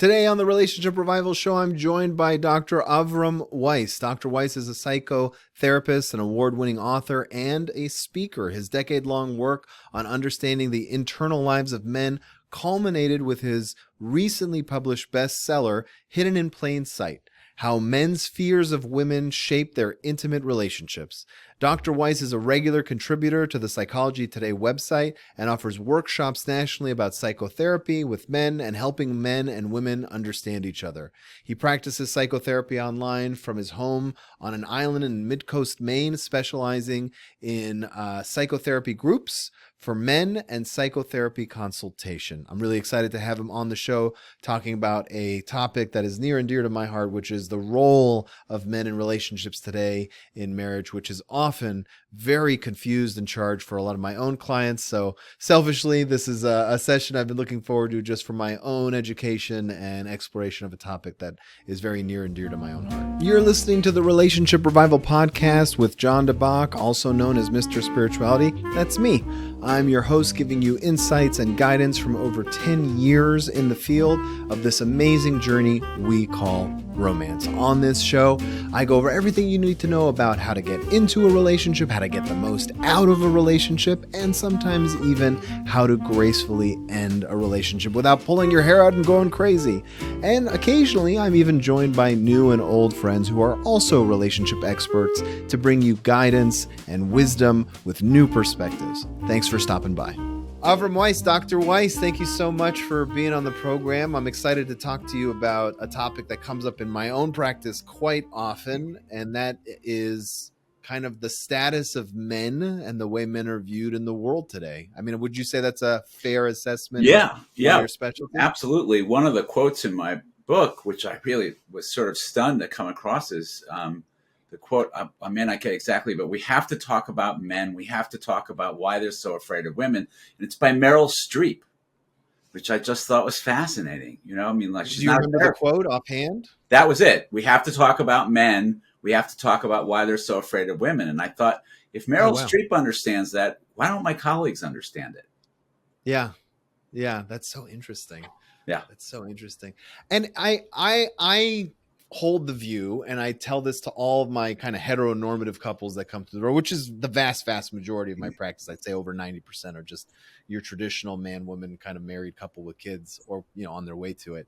Today on the Relationship Revival Show, I'm joined by Dr. Avrum Weiss. Dr. Weiss is a psychotherapist, an award-winning author, and a speaker. His decade-long work on understanding the internal lives of men culminated with his recently published bestseller, Hidden in Plain Sight: How Men's Fears of Women Shape Their Intimate Relationships. Dr. Weiss is a regular contributor to the Psychology Today website and offers workshops nationally about psychotherapy with men and helping men and women understand each other. He practices psychotherapy online from his home on an island in mid-coast Maine, specializing in psychotherapy groups for men and psychotherapy consultation. I'm really excited to have him on the show talking about a topic that is near and dear to my heart, which is the role of men in relationships today in marriage, which is often very confused and charged for a lot of my own clients. So selfishly, this is a session I've been looking forward to just for my own education and exploration of a topic that is very near and dear to my own heart. You're listening to the Relationship Revival Podcast with John DeBach, also known as Mr. Spirituality. That's me. I'm your host, giving you insights and guidance from over 10 years in the field of this amazing journey we call romance. On this show, I go over everything you need to know about how to get into a relationship, how to get the most out of a relationship, and sometimes even how to gracefully end a relationship without pulling your hair out and going crazy. And occasionally, I'm even joined by new and old friends who are also relationship experts to bring you guidance and wisdom with new perspectives. Thanks for stopping by. Avrum Weiss, Dr. Weiss, thank you so much for being on the program. I'm excited to talk to you about a topic that comes up in my own practice quite often, and that is kind of the status of men and the way men are viewed in the world today. I mean, would you say that's a fair assessment? Yeah, your specialty? absolutely. One of the quotes in my book, which I really was sort of stunned to come across, is the quote, I may not get exactly, but we have to talk about men. We have to talk about why they're so afraid of women. And it's by Meryl Streep, which I just thought was fascinating. You know, I mean, like, she's Do you remember the quote offhand? That was it. We have to talk about men. We have to talk about why they're so afraid of women. And I thought, if Meryl Streep understands that, why don't my colleagues understand it? Yeah. Yeah. That's so interesting. Yeah. That's so interesting. And I hold the view, and I tell this to all of my kind of heteronormative couples that come to the door, which is the vast majority of my practice. I'd say over 90% are just your traditional man, woman kind of married couple with kids, or, you know, on their way to it,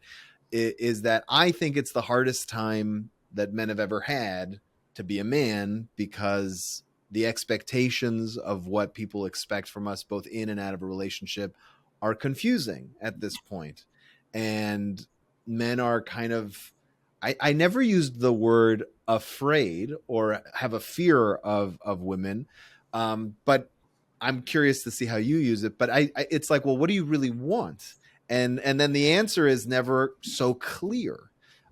is that I think it's the hardest time that men have ever had to be a man, because the expectations of what people expect from us, both in and out of a relationship, are confusing at this point. And men are kind of, I never used the word afraid or have a fear of women, but I'm curious to see how you use it. But it's like, well, what do you really want? And then the answer is never so clear.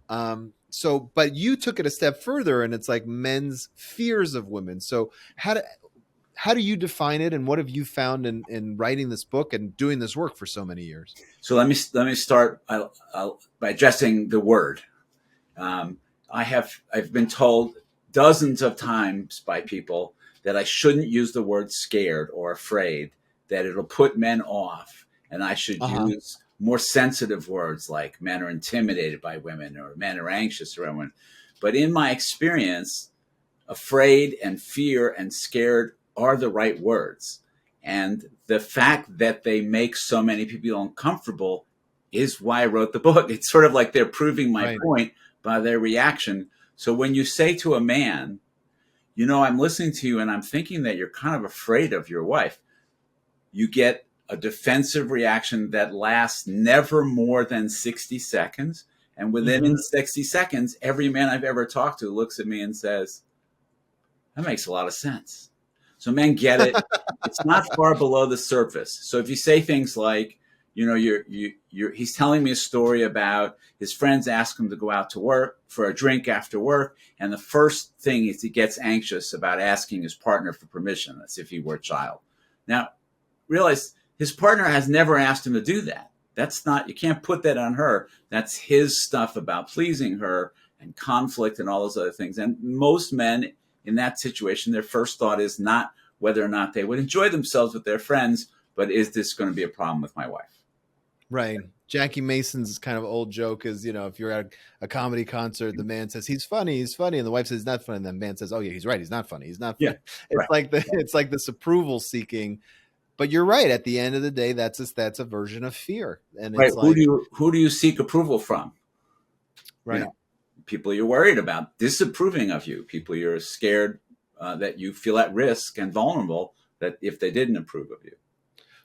But you took it a step further, and it's like men's fears of women. So how do you define it, and what have you found in writing this book and doing this work for so many years? So let me start by addressing the word. I've been told dozens of times by people that I shouldn't use the word scared or afraid, that it'll put men off, and I should use more sensitive words like men are intimidated by women or men are anxious around women. But in my experience, afraid and fear and scared are the right words. And the fact that they make so many people uncomfortable is why I wrote the book. It's sort of like they're proving my point by their reaction. So when you say to a man, you know, I'm listening to you and I'm thinking that you're kind of afraid of your wife, you get a defensive reaction that lasts never more than 60 seconds. And within 60 seconds, every man I've ever talked to looks at me and says, that makes a lot of sense. So men get it. It's not far below the surface. So if you say things like, you know, he's telling me a story about his friends ask him to go out to work for a drink after work. And the first thing is he gets anxious about asking his partner for permission, as if he were a child. Now, realize his partner has never asked him to do that. That's not, you can't put that on her. That's his stuff about pleasing her and conflict and all those other things. And most men in that situation, their first thought is not whether or not they would enjoy themselves with their friends, but is this going to be a problem with my wife? Right. Jackie Mason's kind of old joke is, if you're at a comedy concert, the man says he's funny, and the wife says he's not funny, and the man says, oh yeah, he's right, he's not funny, he's not Yeah, funny. right. It's like this approval seeking, but you're right. At the end of the day, that's a version of fear, and Right. it's like, Who do you seek approval from? You right. know, people you're worried about disapproving of you, people you're scared that you feel at risk and vulnerable that if they didn't approve of you.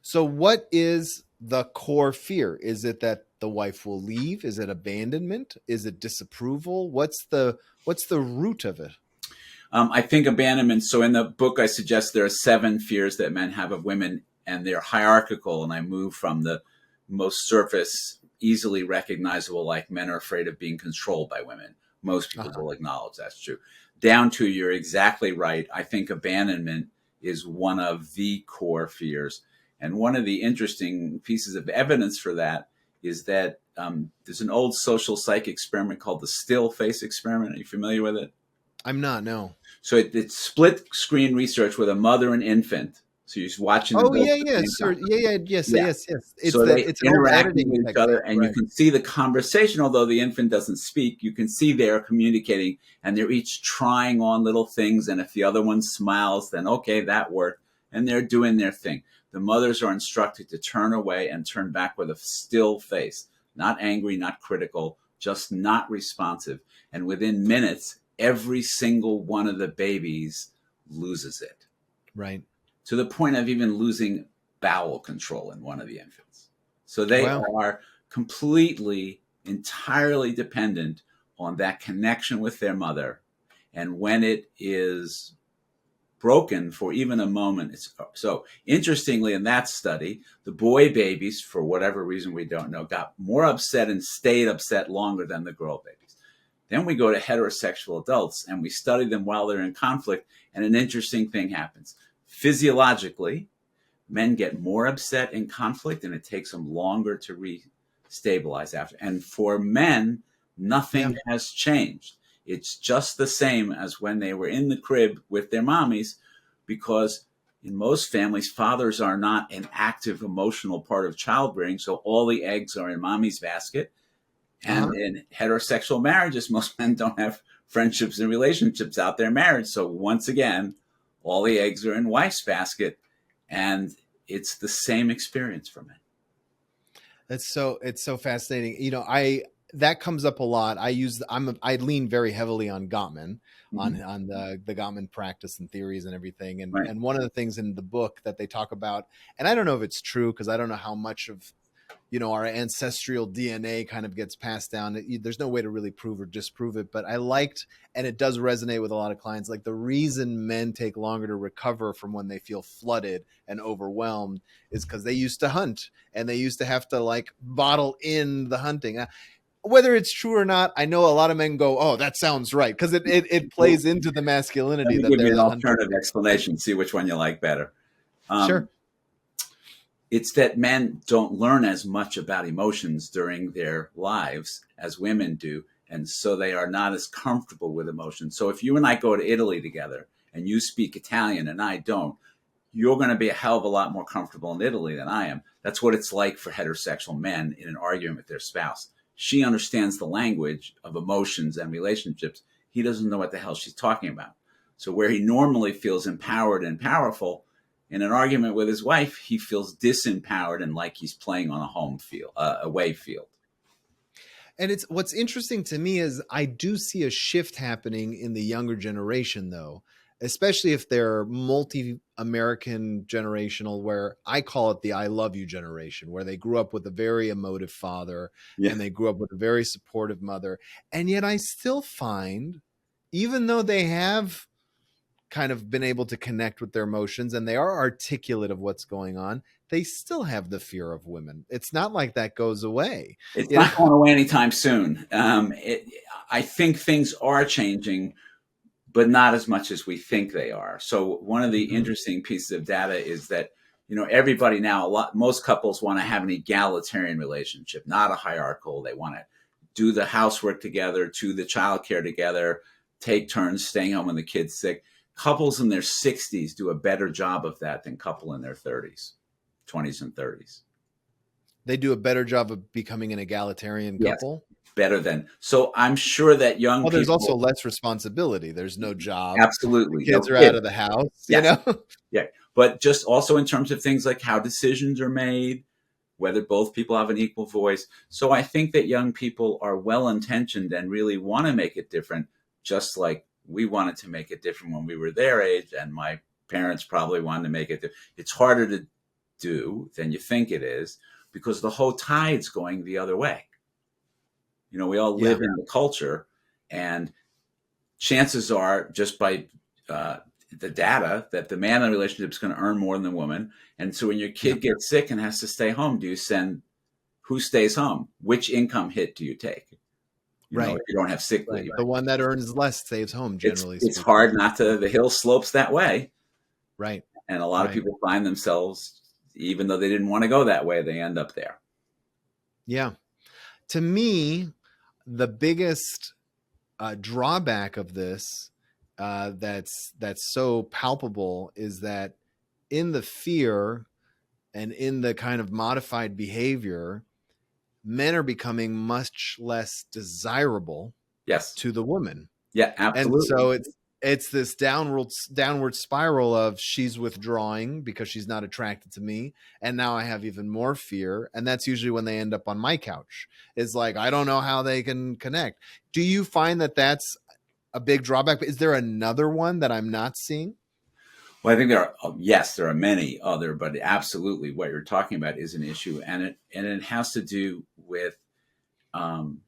So, what is the core fear? Is it that the wife will leave? Is it abandonment? Is it disapproval? What's the root of it? I think abandonment. So in the book, I suggest there are 7 fears that men have of women, and they're hierarchical. And I move from the most surface, easily recognizable, like men are afraid of being controlled by women. Most people Uh-huh. will acknowledge that's true. Down to, you're exactly right. I think abandonment is one of the core fears. And one of the interesting pieces of evidence for that is that there's an old social psych experiment called the still face experiment. Are you familiar with it? I'm not. No. So it's split screen research with a mother and infant. So you're watching them Oh both yeah, at the yeah, same sir. time. Yeah, yeah, yes, Yeah. yes, yes. So they It's an old interacting editing with each other, technique, and you right? can see the conversation. Although the infant doesn't speak, you can see they're communicating, and they're each trying on little things. And if the other one smiles, then okay, that worked, and they're doing their thing. The mothers are instructed to turn away and turn back with a still face, not angry, not critical, just not responsive. And within minutes, every single one of the babies loses it, Right. to the point of even losing bowel control in one of the infants. So they Wow. are completely, entirely dependent on that connection with their mother. And when it is broken for even a moment, it's so interestingly in that study, the boy babies, for whatever reason we don't know, got more upset and stayed upset longer than the girl babies. Then we go to heterosexual adults and we study them while they're in conflict, and an interesting thing happens. Physiologically, men get more upset in conflict and it takes them longer to re-stabilize after. And for men, Yeah. nothing has changed. It's just the same as when they were in the crib with their mommies, because in most families, fathers are not an active emotional part of childbearing. So all the eggs are in mommy's basket. And Uh-huh. in heterosexual marriages, most men don't have friendships and relationships out there married. So once again, all the eggs are in wife's basket, and it's the same experience for men. It's so fascinating. I that comes up a lot. I lean very heavily on Gottman, Mm-hmm. on the Gottman practice and theories and everything. And Right. and one of the things in the book that they talk about, and I don't know if it's true because I don't know how much of our ancestral DNA kind of gets passed down. There's no way to really prove or disprove it, but I liked, and it does resonate with a lot of clients, like the reason men take longer to recover from when they feel flooded and overwhelmed is because they used to hunt and they used to have to like bottle in the hunting. Whether it's true or not, I know a lot of men go, "Oh, that sounds right," because it Well, plays into the let masculinity me that give you they're an the hunter. alternative explanation, see which one you like better. Um, Sure. it's that men don't learn as much about emotions during their lives as women do. And so they are not as comfortable with emotions. So if you and I go to Italy together and you speak Italian and I don't, you're going to be a hell of a lot more comfortable in Italy than I am. That's what it's like for heterosexual men in an argument with their spouse. She understands the language of emotions and relationships. He doesn't know what the hell she's talking about. So where he normally feels empowered and powerful, in an argument with his wife, he feels disempowered and like he's playing on a home field, away field. And it's what's interesting to me is I do see a shift happening in the younger generation, though, especially if they're multi-American generational, where I call it the I love you generation, where they grew up with a very emotive father Yeah. and they grew up with a very supportive mother. And yet I still find, even though they have kind of been able to connect with their emotions and they are articulate of what's going on, they still have the fear of women. It's not like that goes away, It's you know? not going away anytime soon. I think things are changing, but not as much as we think they are. So one of the Mhm. interesting pieces of data is that everybody now, most couples want to have an egalitarian relationship, not a hierarchical. They want to do the housework together, do the childcare together, take turns staying home when the kid's sick. Couples in their 60s do a better job of that than couple in their 30s, 20s and 30s. They do a better job of becoming an egalitarian Yes, couple. better than. So I'm sure that young Well, there's also people, less responsibility. There's no job. The absolutely, no kids are out kids. of the house, you Yes. know? Yeah. But just also in terms of things like how decisions are made, whether both people have an equal voice. So I think that young people are well intentioned and really want to make it different, just like we wanted to make it different when we were their age, and my parents probably wanted to make it. It's harder to do than you think it is because the whole tide's going the other way. You know, we all Yeah. live in the culture, and chances are, just by uh, the data, that the man in the relationship is going to earn more than the woman. And so when your Yeah. kid gets sick and has to stay home, do you send who stays home? Which income hit do you take? You know, Right. if you don't have sick Right. leave, The one that earns less stays home, generally it's speaking. hard not to. The hill slopes that way, Right. and a lot of Right. people find themselves, even though they didn't want to go that way, they end up there. Yeah. To me, the biggest drawback of this that's so palpable is that in the fear and in the kind of modified behavior, men are becoming much less desirable Yes. to the woman. Yeah. And Absolutely. so it's this downward spiral of she's withdrawing because she's not attracted to me, and now I have even more fear, and that's usually when they end up on my couch. Is like, I don't know how they can connect. Do you find that that's a big drawback? Is there another one that I'm not seeing? Well, I think there are, yes, there are many other, but absolutely what you're talking about is an issue, and it has to do with um,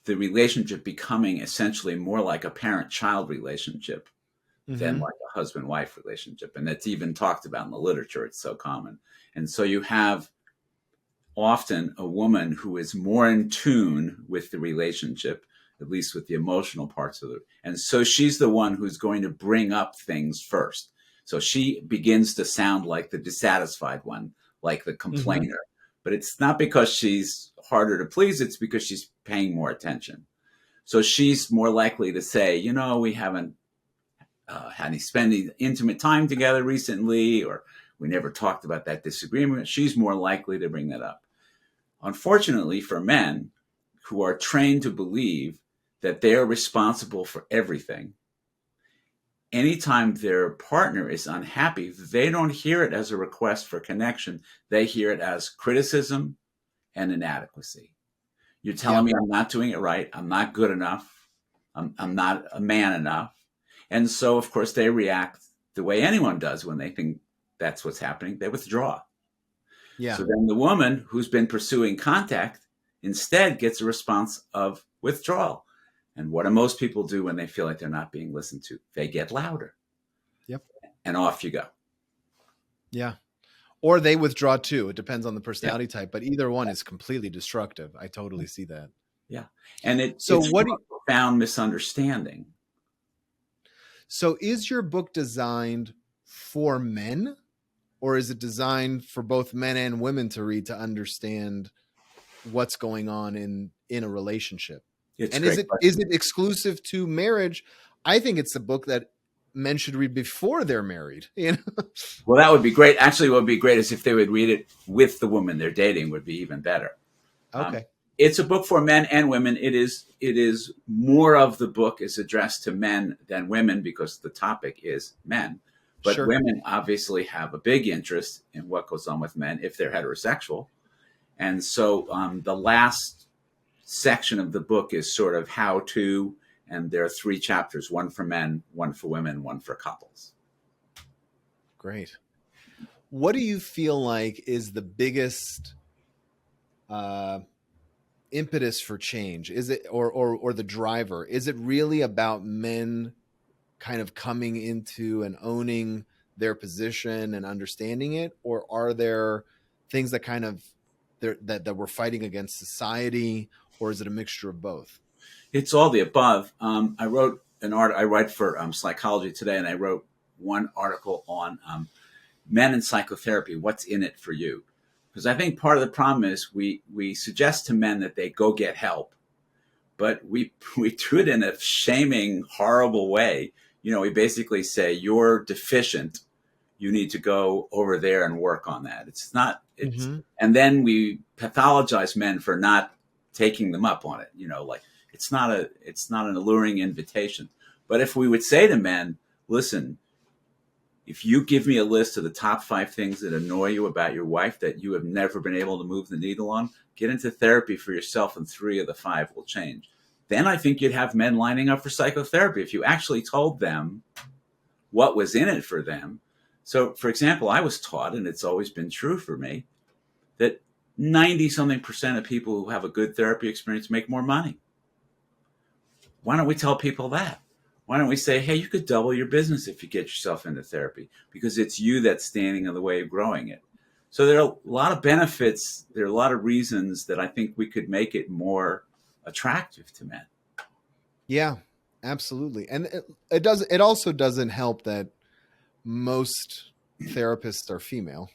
the relationship becoming essentially more like a parent-child relationship than Mm-hmm. like a husband-wife relationship, and that's even talked about in the literature. It's so common, and so you have often a woman who is more in tune with the relationship, at least with the emotional parts of it. And so she's the one who's going to bring up things first. So she begins to sound like the dissatisfied one, like the Mm-hmm. complainer. But it's not because she's harder to please, it's because she's paying more attention. So she's more likely to say, you know, we haven't had any spending intimate time together recently, or we never talked about that disagreement. She's more likely to bring that up. Unfortunately, for men who are trained to believe that they are responsible for everything, anytime their partner is unhappy, they don't hear it as a request for connection. They hear it as criticism and inadequacy. You're telling Yeah. me I'm not doing it right. I'm not good enough. I'm not a man enough. And so, of course, they react the way anyone does when they think that's what's happening. They withdraw. Yeah. So then the woman who's been pursuing contact instead gets a response of withdrawal. And what do most people do when they feel like they're not being listened to? They get louder. Yep. And off you go. Yeah. Or they withdraw too. It depends on the Yeah. personality type, but either one is completely destructive. I totally see that. Yeah. And So it's what from do you, a profound misunderstanding. so is your book designed for men, or is it designed for both men and women to read to understand what's going on in a relationship? It's a And great is question. it exclusive to marriage? I think it's a book that men should read before they're married. You know? Well, that would be great. Actually, what would be great is if they would read it with the woman they're dating would be even better. Um, Okay. it's a book for men and women. It is more of the book is addressed to men than women because the topic is men. But Sure. women obviously have a big interest in what goes on with men if they're heterosexual. And so the last section of the book is sort of how to, and there are three chapters: one for men, one for women, one for couples. Great. What do you feel like is the biggest uh, impetus for change? Is it or the driver? Is it really about men kind of coming into and owning their position and understanding it, or are there things that kind of that we're fighting against society, or is it a mixture of both? It's all the above. I wrote an art. I write for Psychology Today, and I wrote one article on men and psychotherapy. What's in it for you? Because I think part of the problem is we suggest to men that they go get help, but we do it in a shaming, horrible way. You know, we basically say you're deficient. you need to go over there and work on that. It's not, it's, Hmm. and then we pathologize men for not taking them up on it. Like it's not an alluring invitation. But if we would say to men, listen, if you give me a list of the top 5 things that annoy you about your wife that you have never been able to move the needle on, get into therapy for yourself and 3 of the 5 will change. Then I think you'd have men lining up for psychotherapy if you actually told them what was in it for them. So, for example, I was taught, and it's always been true for me, that 90 something percent of people who have a good therapy experience make more money. Why don't we tell people that? Why don't we say, hey, you could double your business if you get yourself into therapy because it's you that's standing in the way of growing it. So there are a lot of benefits. There are a lot of reasons that I think we could make it more attractive to men. Yeah, absolutely. And it does. It also doesn't help that most therapists are female.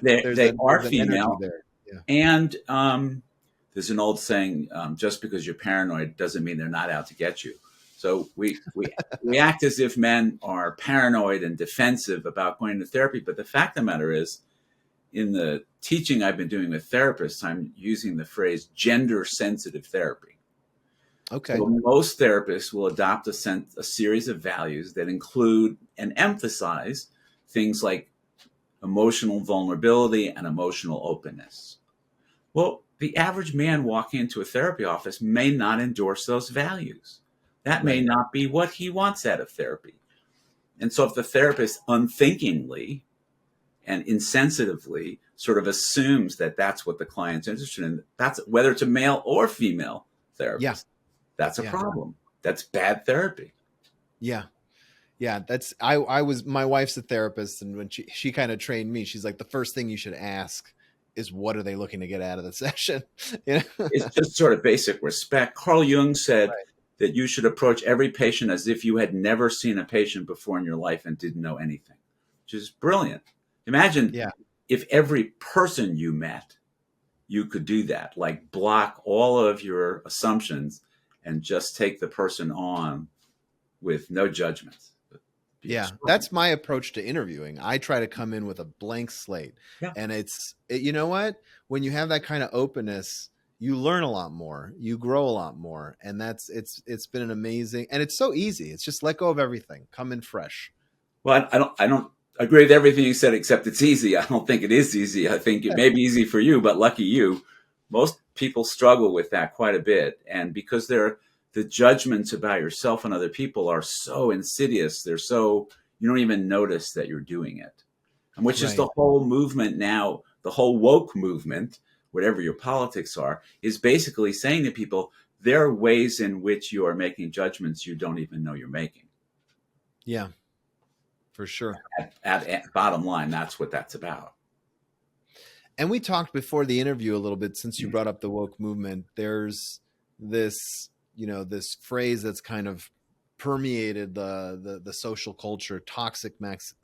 They are there's an energy female, there. Yeah. and there's an old saying: just because you're paranoid doesn't mean they're not out to get you. So we act as if men are paranoid and defensive about going to therapy, but the fact of the matter is, in the teaching I've been doing with therapists, I'm using the phrase gender sensitive therapy. Okay. So most therapists will adopt a series of values that include and emphasize things like emotional vulnerability and emotional openness. Well, the average man walking into a therapy office may not endorse those values. That may Right. not be what he wants out of therapy. And so if the therapist unthinkingly and insensitively sort of assumes that that's what the client's interested in, that's whether it's a male or female Yeah. therapist, that's a Yeah. problem. That's bad therapy. Yeah. Yeah. That's I was my wife's a therapist, and when she kind of trained me, she's like, the first thing you should ask is what are they looking to get out of the session? You know? It's just sort of basic respect. Carl Jung said Right. that you should approach every patient as if you had never seen a patient before in your life and didn't know anything, which is brilliant. Imagine Yeah. if every person you met, you could do that, like block all of your assumptions and just take the person on with no judgments. Be Yeah, extraordinary. that's my approach to interviewing. I try to come in with a blank slate. Yeah. And you know what? When you have that kind of openness, you learn a lot more, you grow a lot more. And it's been an amazing, and it's so easy. It's just let go of everything, come in fresh. Well, I don't agree with everything you said, except it's easy. I don't think it is easy. I think it may be easy for you, but lucky you. Most people struggle with that quite a bit. And because the judgments about yourself and other people are so insidious, you don't even notice that you're doing it. And which is the Right. whole movement now, the whole woke movement, whatever your politics are, is basically saying to people, there are ways in which you are making judgments you don't even know you're making. Yeah, for sure. At bottom line, that's what that's about. And we talked before the interview a little bit, since you brought up the woke movement. There's this phrase that's kind of permeated the social culture, toxic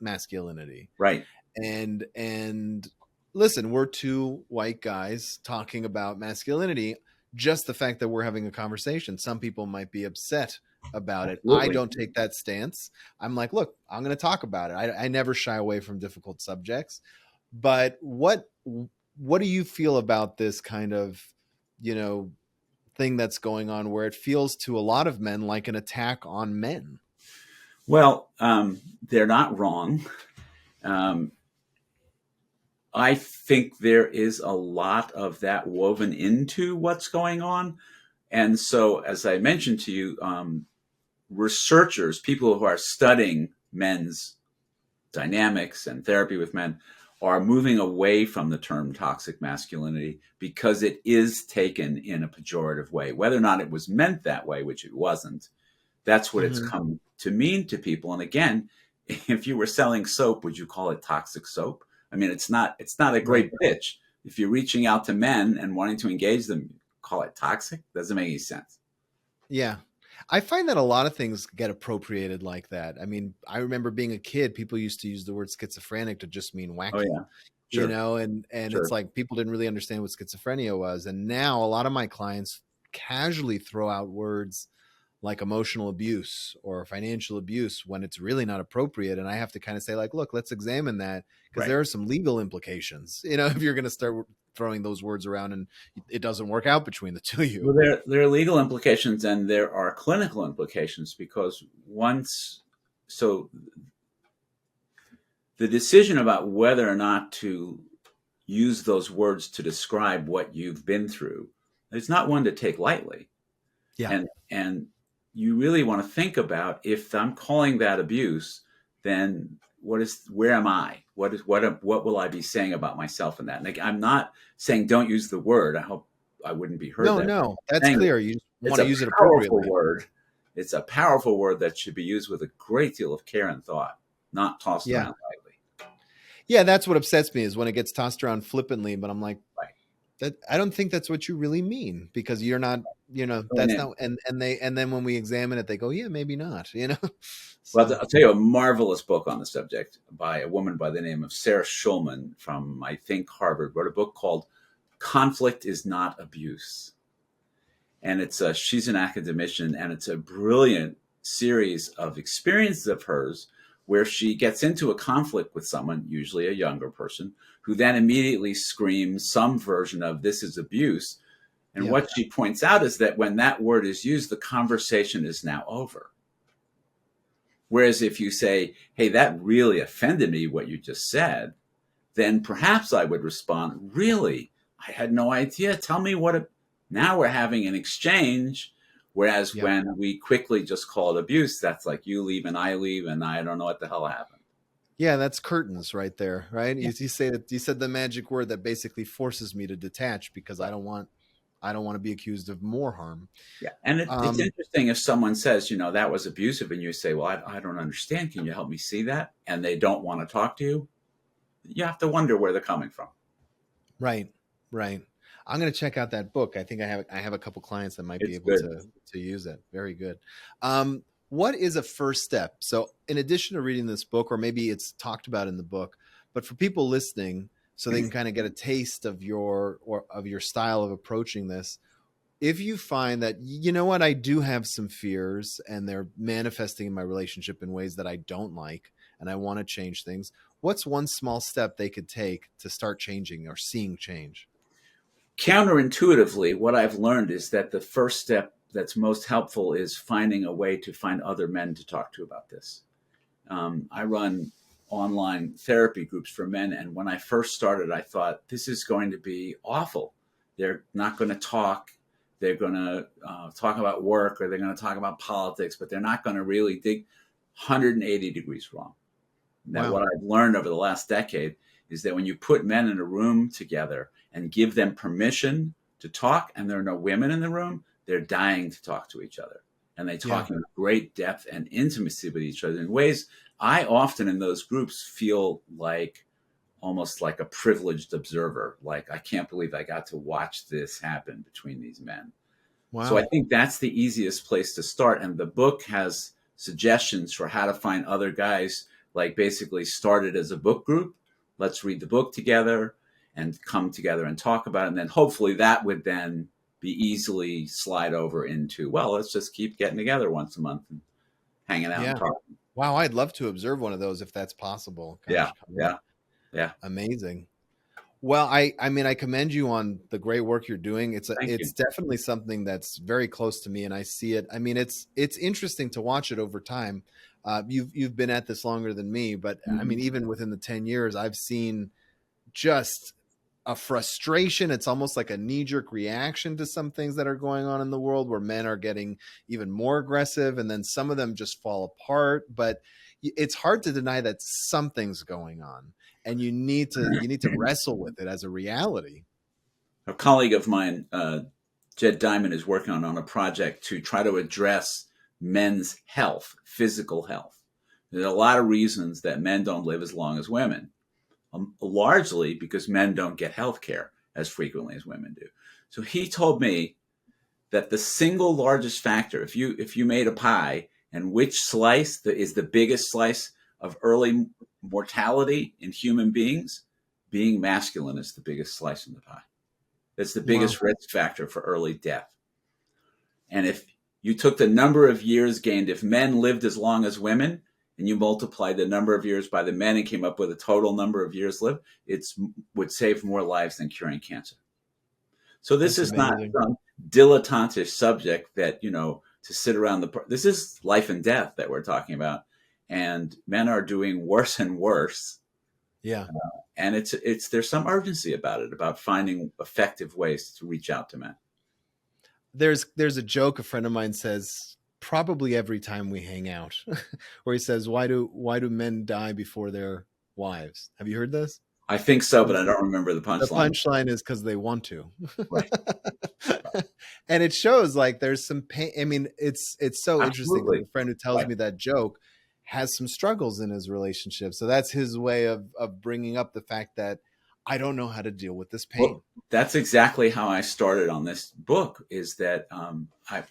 masculinity. Right. And listen, we're two white guys talking about masculinity. Just the fact that we're having a conversation, some people might be upset about it. I Absolutely. don't take that stance. I'm like, look, I'm going to talk about it. I never shy away from difficult subjects. But what do you feel about this kind of, you know, thing that's going on, where it feels to a lot of men like an attack on men? Well, they're not wrong. Um, I think there is a lot of that woven into what's going on. And so, as I mentioned to you, researchers, people who are studying men's dynamics and therapy with men, are moving away from the term toxic masculinity because it is taken in a pejorative way. Whether or not it was meant that way, which it wasn't, that's what it's Mm-hmm. come to mean to people. And again, if you were selling soap, would you call it toxic soap? I mean, it's not a Right. great pitch. If you're reaching out to men and wanting to engage them, call it toxic? Doesn't make any sense. Yeah. I find that a lot of things get appropriated like that. I mean, I remember being a kid, people used to use the word schizophrenic to just mean Oh wacky, yeah, sure, and it's sure. like people didn't really understand what schizophrenia was. And now a lot of my clients casually throw out words like emotional abuse or financial abuse when it's really not appropriate. And I have to kind of say, like, look, let's examine that, because Right. there are some legal implications, if you're going to start throwing those words around and it doesn't work out between the two of you. Well, there are legal implications and there are clinical implications because so the decision about whether or not to use those words to describe what you've been through is not one to take lightly. Yeah. And you really want to think about, if I'm calling that abuse, then where am I? What will I be saying about myself in that? And I'm not saying don't use the word. I hope I wouldn't be heard No, that. no, that's Saying clear. You just it's want to a use it powerful appropriately. word. It's a powerful word that should be used with a great deal of care and thought, not tossed Yeah. around lightly. Yeah, that's what upsets me, is when it gets tossed around flippantly, but I'm like, Right. that I don't think that's what you really mean, because you're not, that's not, and then when we examine it, they go, yeah, maybe not. Well, So I'll tell you a marvelous book on the subject by a woman by the name of Sarah Schulman from, I think, Harvard, wrote a book called Conflict is Not Abuse. And she's an academician, and it's a brilliant series of experiences of hers where she gets into a conflict with someone, usually a younger person, who then immediately screams some version of this is abuse. And yeah, what she points out is that when that word is used, the conversation is now over. Whereas if you say, hey, that really offended me, what you just said, then perhaps I would respond, really? I had no idea. Tell me now we're having an exchange. Whereas yeah, when we quickly just call it abuse, that's like you leave and I don't know what the hell happened. yeah. That's curtains right there, right? Yeah. You say that, you said the magic word that basically forces me to detach, because Right. I don't want to be accused of more harm. Yeah. And it's Um, interesting if someone says, that was abusive, and you say, well, I don't understand. Can you help me see that? And they don't want to talk to you. You have to wonder where they're coming from. right, right. I'm going to check out that book. I think I have a couple clients that might be It's able good. to use it. Very good. What is a first step? So, in addition to reading this book, or maybe it's talked about in the book, but for people listening, so they can kind of get a taste of your style of approaching this. If you find that, what, I do have some fears and they're manifesting in my relationship in ways that I don't like, and I want to change things, what's one small step they could take to start changing or seeing change? Counterintuitively, what I've learned is that the first step that's most helpful is finding a way to find other men to talk to about this. I run online therapy groups for men, and when I first started, I thought this is going to be awful. They're not going to talk. They're going to talk about work, or they're going to talk about politics, but they're not going to really dig 180 degrees wrong. Now, Wow. what I've learned over the last decade is that when you put men in a room together and give them permission to talk, and there are no women in the room, they're dying to talk to each other. And they Yeah. talk in great depth and intimacy with each other in ways I often in those groups feel like almost like a privileged observer. Like, I can't believe I got to watch this happen between these men. So I Wow. think that's the easiest place to start. And the book has suggestions for how to find other guys, like basically start it as a book group. Let's read the book together and come together and talk about it. And then hopefully that would then be easily slide over into, well, let's just keep getting together once a month and hanging out and Yeah. talking. Wow. I'd love to observe one of those if that's possible. Yeah. Gosh, Yeah. Yeah. amazing. Well, I mean, I commend you on the great work you're doing. Thank It's you. definitely something that's very close to me, and I see it. I mean, it's interesting to watch it over time. You've been at this longer than me, but I mean, Mhm. even within the 10 years, I've seen just a frustration. It's almost like a knee jerk reaction to some things that are going on in the world, where men are getting even more aggressive, and then some of them just fall apart. But it's hard to deny that something's going on, and you need to wrestle with it as a reality. A colleague of mine, Jed Diamond, is working on a project to try to address men's health, physical health. There are a lot of reasons that men don't live as long as women, largely because men don't get health care as frequently as women do. So he told me that the single largest factor, if you made a pie, and which slice is the biggest slice of early mortality in human beings, being masculine is the biggest slice in the pie. It's the Wow. biggest risk factor for early death. And if you took the number of years gained if men lived as long as women, and you multiplied the number of years by the men and came up with a total number of years lived, it would save more lives than curing cancer. So this That's is not amazing. some dilettantish subject that, to sit around this is life and death that we're talking about. And men are doing worse and worse. Yeah. And there's some urgency about it, about finding effective ways to reach out to men. There's a joke a friend of mine says probably every time we hang out, where he says, why do men die before their wives? Have you heard this? I think so, but I don't remember the The punchline. punchline is because they want to. Right. And it shows like there's some pain. I mean, it's so interesting that Absolutely. the friend who tells Right. me that joke has some struggles in his relationship. So that's his way of bringing up the fact that I don't know how to deal with this pain. Well, that's exactly how I started on this book, is that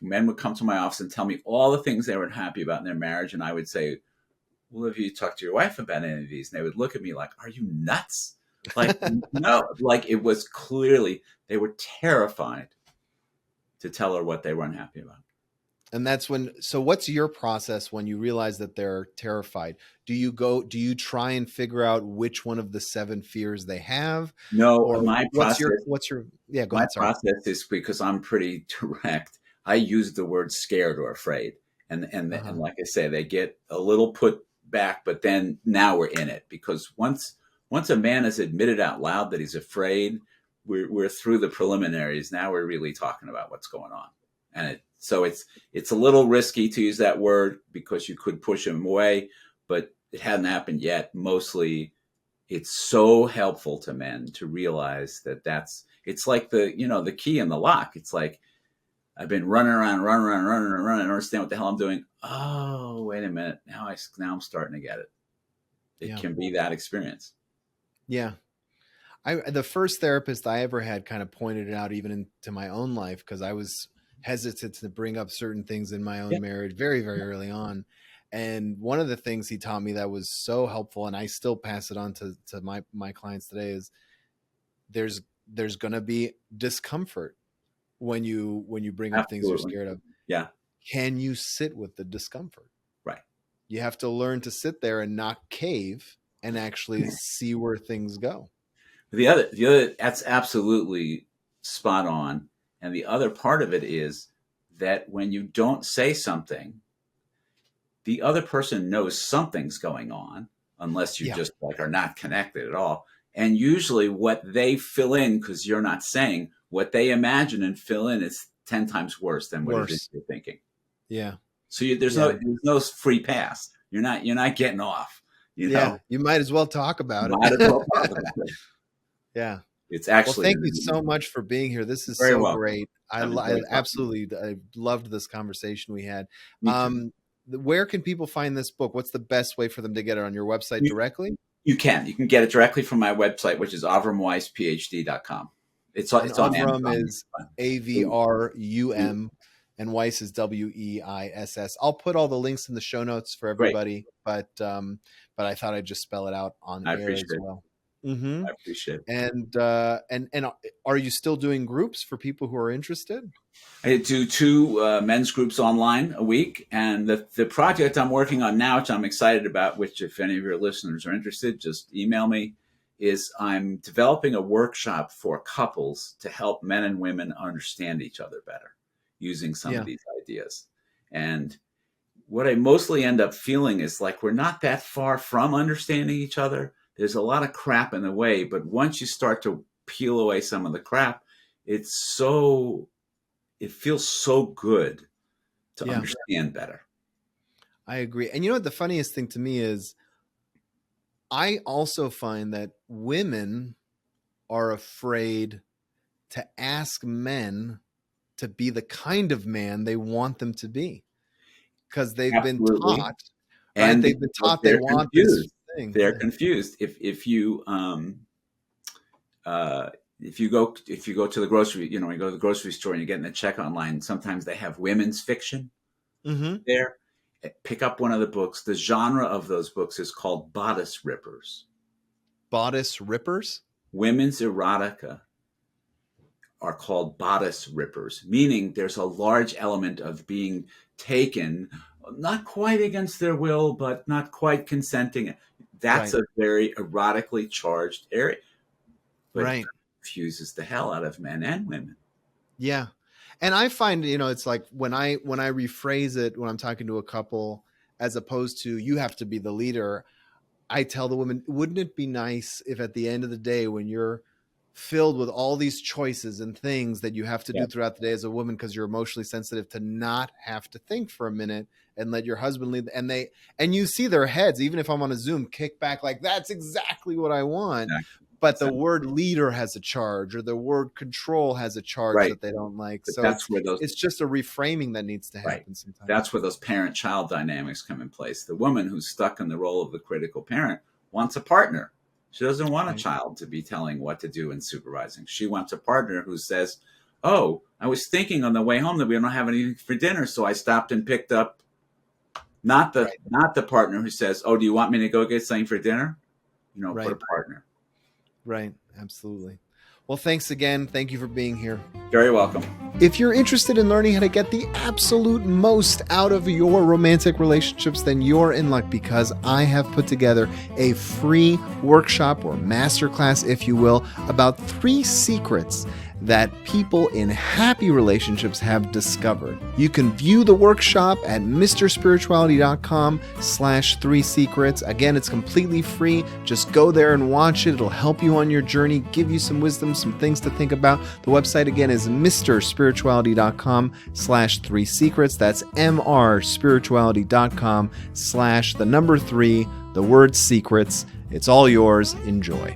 men would come to my office and tell me all the things they weren't happy about in their marriage. And I would say, well, have you talked to your wife about any of these? And they would look at me like, are you nuts? Like, no, like it was clearly, they were terrified to tell her what they weren't happy about. And that's so what's your process when you realize that they're terrified? Do you try and figure out which one of the 7 fears they have? No, Or my what's process, your, yeah, go my ahead. Sorry. process is, because I'm pretty direct, I use the word scared or afraid. And like I say, they get a little put back, but then now we're in it, because once a man has admitted out loud that he's afraid, we're through the preliminaries. Now we're really talking about what's going on. And so it's a little risky to use that word, because you could push him away, but it hadn't happened yet. Mostly it's so helpful to men to realize that it's like the key in the lock. It's like, I've been running around. I don't understand what the hell I'm doing. Oh, wait a minute. Now I'm starting to get it. It can be that experience. Yeah. The first therapist I ever had kind of pointed it out even into my own life, because I was hesitant to bring up certain things in my own marriage very, very early on. And one of the things he taught me that was so helpful, and I still pass it on to my clients today, is there's going to be discomfort when you bring up things you're scared of. Yeah. Can you sit with the discomfort? Right. You have to learn to sit there and not cave and actually see where things go. The other, that's absolutely spot on. And the other part of it is that when you don't say something, the other person knows something's going on, unless you just like are not connected at all. And usually what they fill in, because you're not saying, what they imagine and fill in is 10 times worse than what it is you're thinking. Yeah. So there's no free pass. You're not getting off. You know? You might as well talk about it. Might as well talk about it. Yeah. It's actually. Well, thank you so much for being here. This is so great. I loved this conversation we had. Where can people find this book? What's the best way for them to get it? On your website directly? You can get it directly from my website, which is avrumweissphd.com. It's on Avrum Amazon. is AVRUM and Weiss is WEISS. I'll put all the links in the show notes for everybody, but I thought I'd just spell it out on air as well. I appreciate it. And are you still doing groups for people who are interested? I do 2 men's groups online a week, and the project I'm working on now, which I'm excited about, which if any of your listeners are interested, just email me, is I'm developing a workshop for couples to help men and women understand each other better using some of these ideas. And what I mostly end up feeling is like we're not that far from understanding each other. There's a lot of crap in the way, but once you start to peel away some of the crap, it feels so good to understand better. I agree. And you know what the funniest thing to me is, I also find that women are afraid to ask men to be the kind of man they want them to be, because they've been taught, and they've been taught they want this thing. They're confused. If you go to the grocery, you go to the grocery store and you get in the checkout line, sometimes they have women's fiction there. Pick up one of the books. The genre of those books is called Bodice Rippers. Bodice Rippers? Women's erotica. are called bodice rippers, meaning there's a large element of being taken, not quite against their will, but not quite consenting. That's Right. a very erotically charged area, but it Right. confuses the hell out of men and women. Yeah. And I find, it's like when I rephrase it when I'm talking to a couple, as opposed to you have to be the leader, I tell the women, wouldn't it be nice if at the end of the day, when you're filled with all these choices and things that you have to do Yeah, throughout the day as a woman, because you're emotionally sensitive, to not have to think for a minute and let your husband lead, and you see their heads, even if I'm on a Zoom, kick back like, that's exactly what I want. exactly. But the Exactly. word leader has a charge, or the word control has a charge Right. that they don't like. But So that's where those it's just a reframing that needs to right. happen sometimes. That's where those parent-child dynamics come in place. The woman who's stuck in the role of the critical parent wants a partner. She doesn't want a Right. child to be telling what to do and supervising. She wants a partner who says, "Oh, I was thinking on the way home that we don't have anything for dinner, so I stopped and picked up." Right. Not the partner who says, "Oh, do you want me to go get something for dinner?" But a Right. partner. Right. Absolutely. Well, thanks again. Thank you for being here. Very welcome. If you're interested in learning how to get the absolute most out of your romantic relationships, then you're in luck, because I have put together a free workshop, or masterclass, if you will, about 3 secrets that people in happy relationships have discovered. You can view the workshop at mrspirituality.com/3secrets. Again, it's completely free. Just go there and watch it. It'll help you on your journey, give you some wisdom, some things to think about. The website again is mrspirituality.com/3secrets. That's mrspirituality.com/3, the word secrets. It's all yours. Enjoy.